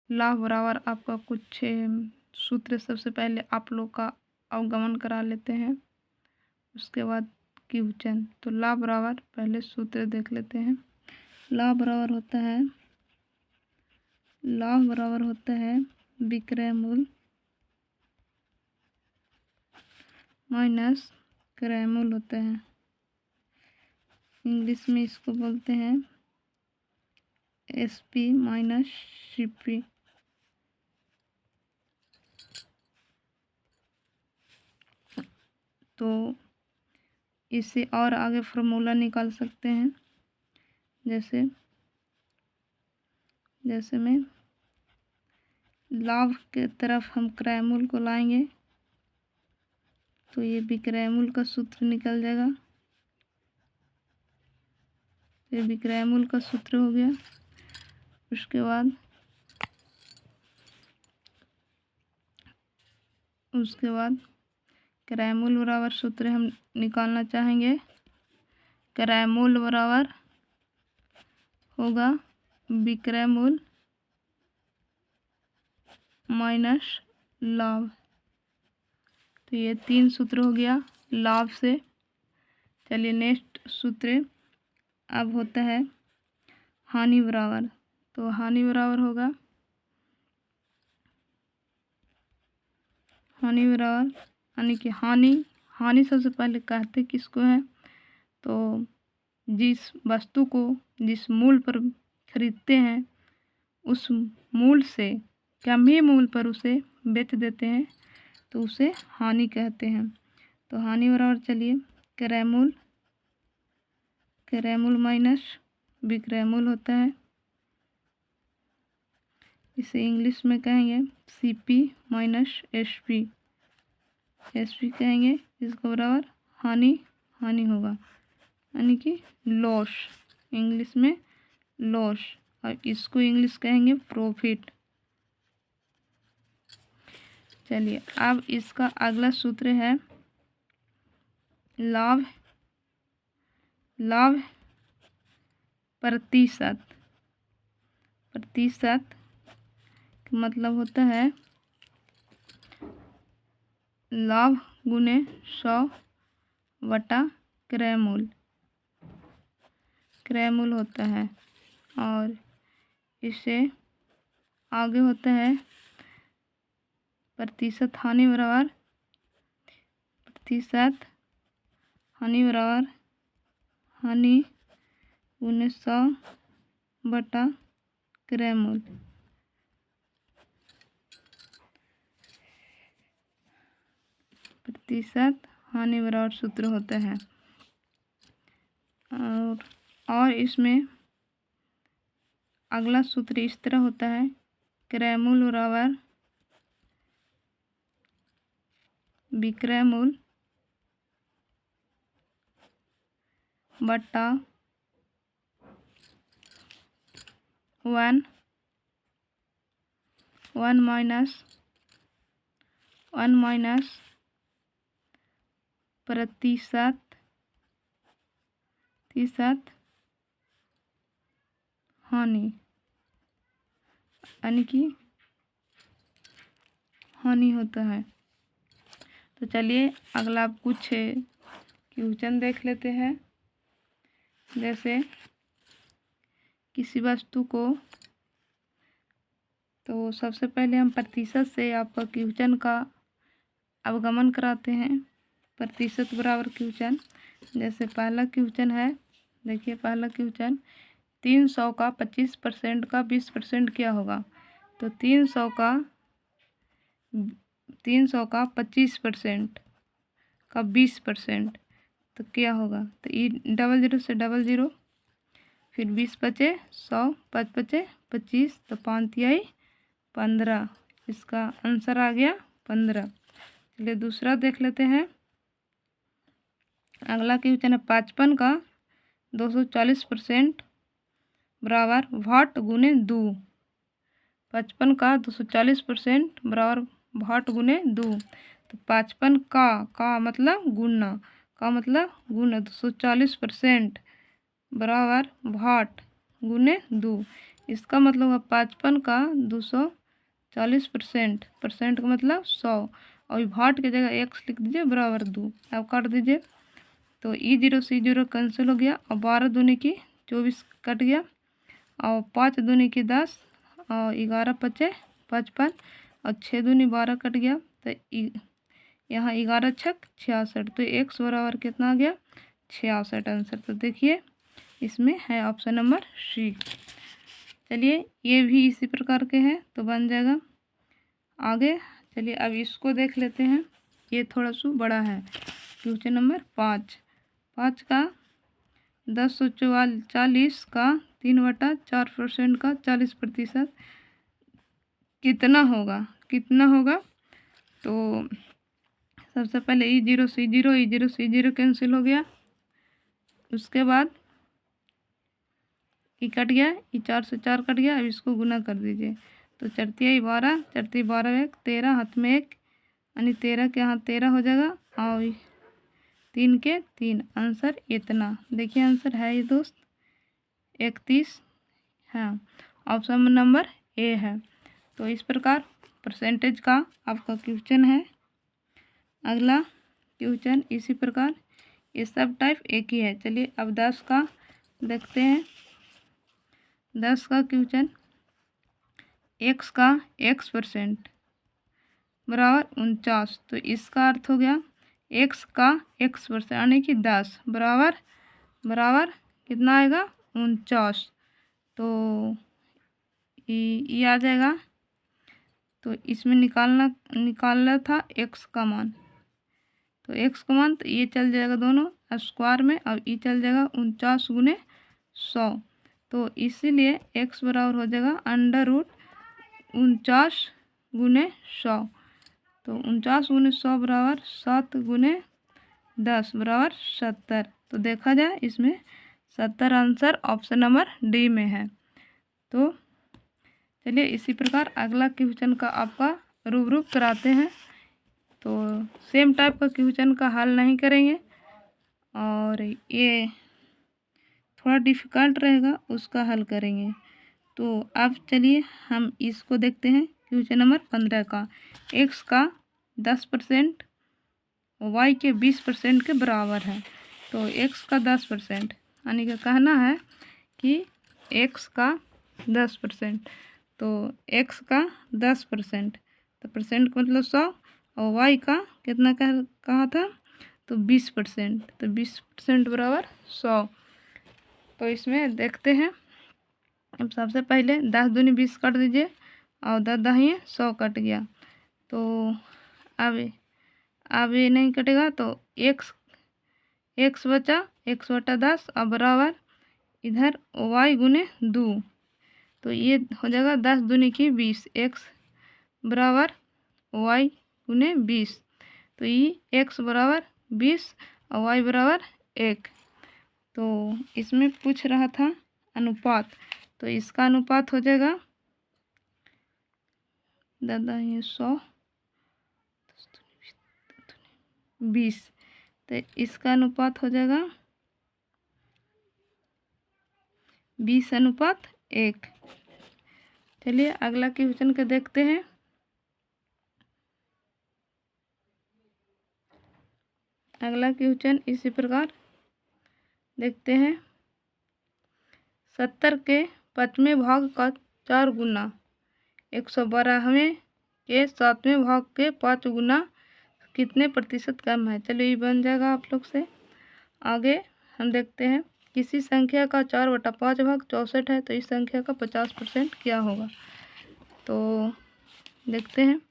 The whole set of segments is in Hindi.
लाभ बराबर आपका कुछ सूत्र सबसे पहले आप लोग का अवगमन करा लेते हैं, उसके बाद क्यूचन। तो लाभ बराबर पहले सूत्र देख लेते हैं। लाभ बराबर होता है विक्रय मूल माइनस क्रय मूल होता है। इंग्लिश में इसको बोलते हैं SP माइनस CP। तो इससे और आगे फार्मूला निकाल सकते हैं, जैसे में लाभ के तरफ हम क्रय मूल को लाएंगे तो ये विक्रय मूल का सूत्र निकल जाएगा। ये विक्रय मूल का सूत्र हो गया। उसके बाद क्रय मूल बराबर सूत्र हम निकालना चाहेंगे। क्रय मूल बराबर होगा विक्रय मूल माइनस लाभ। तो ये 3 सूत्र हो गया लाभ से। चलिए नेक्स्ट सूत्र अब होता है हानि बराबर। तो हानि बराबर होगा यानी कि हानि सबसे पहले कहते किसको है, तो जिस वस्तु को जिस मूल पर खरीदते हैं उस मूल से कम ही मूल पर उसे बेच देते हैं तो उसे हानि कहते हैं। तो हानि बराबर चलिए क्रय मूल माइनस विक्रय मूल होता है। इसे इंग्लिश में कहेंगे CP माइनस SP कहेंगे। इसको बराबर हानि होगा यानी कि लॉस, इंग्लिश में लॉस, और इसको इंग्लिश कहेंगे प्रॉफिट। चलिए अब इसका अगला सूत्र है लाभ प्रतिशत का मतलब होता है लाभ गुने 100 बटा क्रय मूल होता है। और इससे आगे होता है प्रतिशत हानि बराबर हानि गुने 100 बटा क्रय मूल। प्रतिशत हानि बराबर सूत्र होता है। और इसमें अगला सूत्र इस तरह होता है क्रय मूल बराबर विक्रय मूल बटा 1 माइनस प्रतिशत हानि यानी कि हानि होता है। तो चलिए अगला कुछ क्वेश्चन देख लेते हैं। जैसे किसी वस्तु को, तो सबसे पहले हम प्रतिशत से आपका क्वेश्चन का अवगमन कराते हैं। प्रतिशत बराबर क्वेश्चन, जैसे पहला क्वेश्चन है, देखिए पहला क्वेश्चन 300 का 25% का 20% क्या होगा। तो 300 का 25% का 20% तो क्या होगा। तो ये 00 से 00, फिर 20 बचे 100, 5 बचे 25, तो 5 तिहाई 15। इसका आंसर आ गया 15। चलिए दूसरा देख लेते हैं। अगला क्वेश्चन है 55 का 240% बराबर भाट गुने 2। 55 का 240% बराबर भाट गुने 2। तो 55 का मतलब गुना, 240% बराबर भाट गुने 2। इसका मतलब है 55 का 240%, परसेंट का मतलब 100, और भाट की जगह x लिख दीजिए बराबर 2। अब काट दीजिए तो E0 से E0 कैंसिल हो गया, और 12 दूनी की 24 कट गया, और 5 दूनी की 10, और 11 पचे 55, और 6 दूनी 12 कट गया, तो यहाँ 11 छक 66, तो x बराबर कितना आ गया 66 आंसर। तो देखिए इसमें है ऑप्शन नंबर सी। चलिए ये भी इसी प्रकार के हैं, तो बन जाएगा आगे। चलिए अब इसको देख लेते हैं, ये थोड़ा सा बड़ा है। क्वेश्चन नंबर 5 का 1040 का 3/4% का 40% कितना होगा, तो सबसे पहले E0 से E0 कैंसिल हो गया, उसके बाद ई कट गया, E4 से 4 कट गया। अब इसको गुना कर दीजिए, तो 4 12, 4 12 1 13, हाथ में 1 यानी 13 के हाथ 13 हो जाएगा, और 3 के 3, आंसर इतना। देखिए आंसर है ये दोस्त 31। हाँ, ऑप्शन नंबर ए है। तो इस प्रकार परसेंटेज का आपका क्वेश्चन है। अगला क्वेश्चन इसी प्रकार, ये सब टाइप एक ही है। चलिए अब 10 का देखते हैं। 10 का क्वेश्चन, x का x% बराबर 49, तो इसका अर्थ हो गया x का x% यानी कि 10 बराबर कितना आएगा 49, तो ये आ जाएगा। तो इसमें निकालना था x का मान, तो x का मान तो ये चल जाएगा दोनों स्क्वायर में, और ये चल जाएगा 49 गुने 100, तो इसीलिए x बराबर हो जाएगा √49 गुने 100, तो 49 गुने 100 बराबर 7 गुने 10 बराबर 70। तो देखा जाए इसमें 70 आंसर ऑप्शन नंबर डी में है। तो चलिए इसी प्रकार अगला क्वेश्चन का आपका रूबरू कराते हैं। तो सेम टाइप का क्वेश्चन का हल नहीं करेंगे, और ये थोड़ा डिफ़िकल्ट रहेगा उसका हल करेंगे। तो अब चलिए हम इसको देखते हैं। क्वेश्चन नंबर 15 का, x का 10% y के 20% के बराबर है। तो x का 10% यानी कि कहना है कि x का 10%, तो x का 10%, तो परसेंट का मतलब 100, और y का कितना कहा था, तो 20%, तो 20% बराबर 100। तो इसमें देखते हैं। अब सबसे पहले 10 दूनी 20 काट दीजिए, और 10 दहिए 100 कट गया, तो अब ये नहीं कटेगा, तो x बचा 1/10, और बराबर इधर y गुने 2, तो ये हो जाएगा 10 दूनी की 20, x बराबर y गुने 20, तो ये x बराबर 20 और y बराबर 1। तो इसमें पूछ रहा था अनुपात, तो इसका अनुपात हो जाएगा 100 20, तो इसका अनुपात हो जाएगा 20:1। चलिए अगला क्वेश्चन के देखते हैं। अगला क्वेश्चन इसी प्रकार देखते हैं। 70 के 5वें भाग का 4 गुना 112वें के 7वें भाग के 5 गुना कितने प्रतिशत कम है। चलिए ये बन जाएगा आप लोग से। आगे हम देखते हैं, किसी संख्या का 4/5 भाग 64 है, तो इस संख्या का 50% क्या होगा। तो देखते हैं,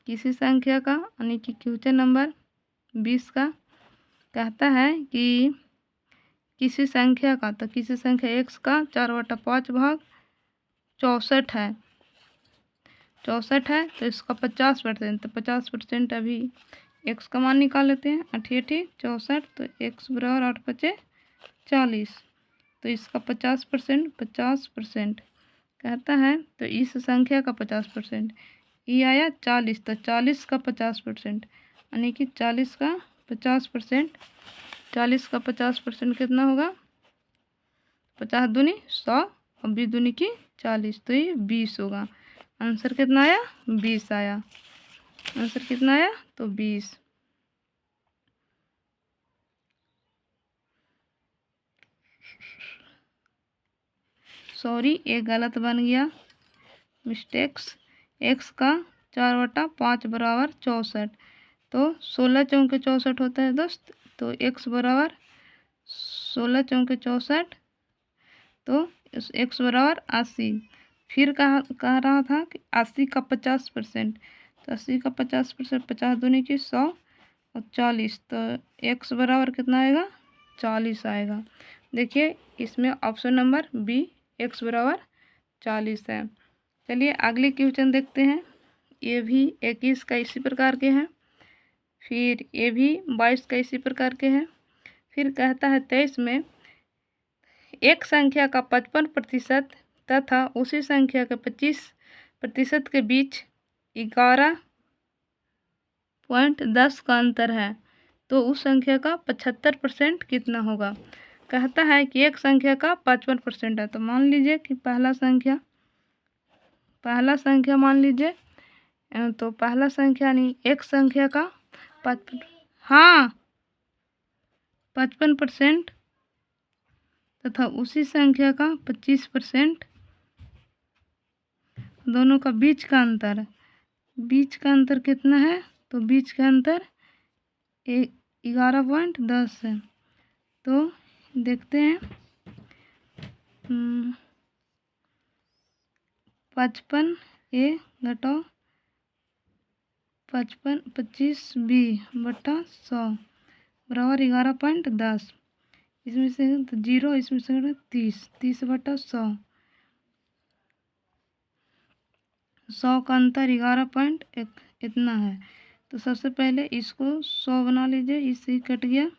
किसी संख्या का यानी कि क्वेश्चन नंबर 20 का कहता है कि किसी संख्या का, तो किसी संख्या x का 4/5 भाग 64 है, 64 है, तो इसका 50%, तो 50% अभी x का मान निकाल लेते हैं। 8 64, तो x बराबर 8 5 40, तो इसका 50% कहता है, तो इस संख्या का 50% ये आया 40, तो 40 का 50% यानी कि 40 का 50%, 40 का 50% कितना होगा 50 दूनी 100 और 20 दूनी की 40, तो ये 20 होगा। आंसर कितना आया? 20 आया। आंसर कितना आया? तो 20। सॉरी, ये गलत बन गया, मिस्टेक्स। x का 4/5 बराबर 64, तो 16 चौके 64 होता है दोस्त। तो x बराबर 16 चौके 64, तो x बराबर 80। फिर कह रहा था कि 80 का 50%, तो 80 का 50%, 50 दूनी की 100 और 40, तो x बराबर कितना आएगा? 40 आएगा। देखिए इसमें ऑप्शन नंबर बी x बराबर 40 है। चलिए अगले क्वेश्चन देखते हैं। ये भी 21 का इसी प्रकार के हैं, फिर ये भी 22 का इसी प्रकार के हैं। फिर कहता है 23 में एक संख्या का 55% तथा उसी संख्या के 25% के बीच 11.10 का अंतर है, तो उस संख्या का 75% कितना होगा? कहता है कि एक संख्या का 55% है, तो मान लीजिए कि पहला संख्या मान लीजिए, तो पहला संख्या नहीं, एक संख्या का 55% तथा उसी संख्या का 25%, दोनों का बीच का अंतर कितना है? तो बीच का अंतर 11.10 है। तो देखते हैं, 55 ए घटाओ 25b/100 बराबर 11.10। इसमें से तो 0, इसमें से 30/100, 100 का अंतर 11.1 इतना है। तो सबसे पहले इसको 100 बना लीजिए, इससे कट गया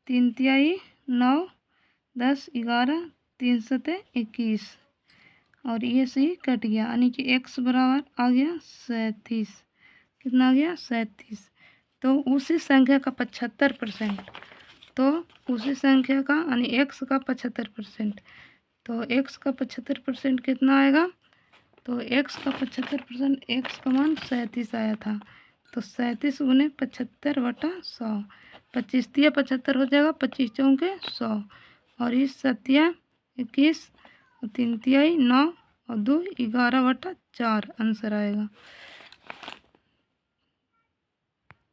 3 तिहाई 9, 10, 11, 3 सते 21, और ये से कट गया, यानी कि x बराबर आ गया 37। कितना आ गया? 37। तो उसी संख्या का 75%, तो उसी संख्या का यानी x का 75%, तो x का 75% कितना आएगा? तो x का 75%, x का मान 37 आया था, तो 37 गुने 75/100, 25 तिया 75 हो जाएगा, 25 चौके 100, और इस 7 21, 3 तिहाई 9 और 2 11/4 आंसर आएगा।